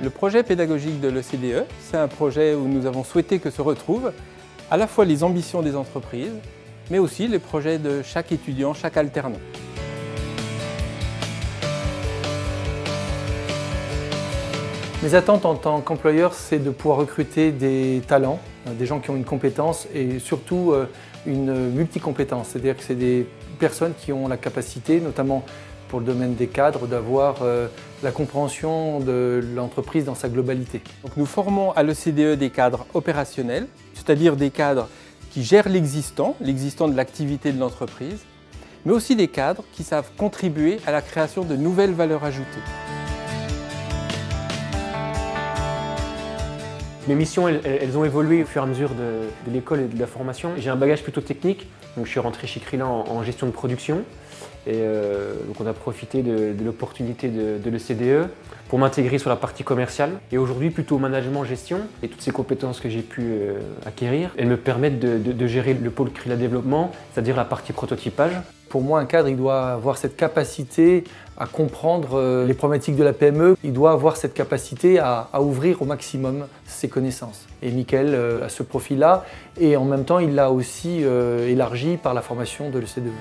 Le projet pédagogique de l'ECDE, c'est un projet où nous avons souhaité que se retrouvent à la fois les ambitions des entreprises, mais aussi les projets de chaque étudiant, chaque alternant. Mes attentes en tant qu'employeur, c'est de pouvoir recruter des talents, des gens qui ont une compétence et surtout une multicompétence. C'est-à-dire que c'est des personnes qui ont la capacité, notamment pour le domaine des cadres, d'avoir la compréhension de l'entreprise dans sa globalité. Donc nous formons à l'ECDE des cadres opérationnels, c'est-à-dire des cadres qui gèrent l'existant de l'activité de l'entreprise, mais aussi des cadres qui savent contribuer à la création de nouvelles valeurs ajoutées. Mes missions, elles ont évolué au fur et à mesure de l'école et de la formation. J'ai un bagage plutôt technique, donc je suis rentré chez Krila en gestion de production. Et donc on a profité de l'opportunité de l'ECDE pour m'intégrer sur la partie commerciale. Et aujourd'hui, plutôt management-gestion. Et toutes ces compétences que j'ai pu acquérir, elles me permettent de gérer le pôle Krila Développement, c'est-à-dire la partie prototypage. Pour moi, un cadre, il doit avoir cette capacité à comprendre les problématiques de la PME. Il doit avoir cette capacité à ouvrir au maximum ses connaissances. Et Mickaël a ce profil-là. Et en même temps, il l'a aussi élargi par la formation de l'ECDE.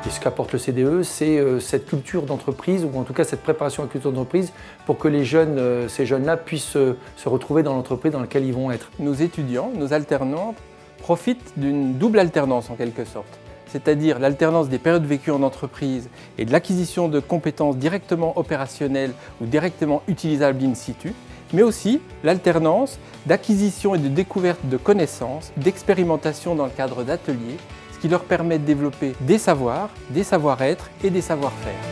Et ce qu'apporte le CDE, c'est cette culture d'entreprise, ou en tout cas cette préparation à la culture d'entreprise, pour que les jeunes, ces jeunes-là puissent se retrouver dans l'entreprise dans laquelle ils vont être. Nos étudiants, nos alternants, profitent d'une double alternance en quelque sorte. C'est-à-dire l'alternance des périodes vécues en entreprise et de l'acquisition de compétences directement opérationnelles ou directement utilisables in situ, mais aussi l'alternance d'acquisition et de découverte de connaissances, d'expérimentation dans le cadre d'ateliers, qui leur permet de développer des savoirs, des savoir-être et des savoir-faire.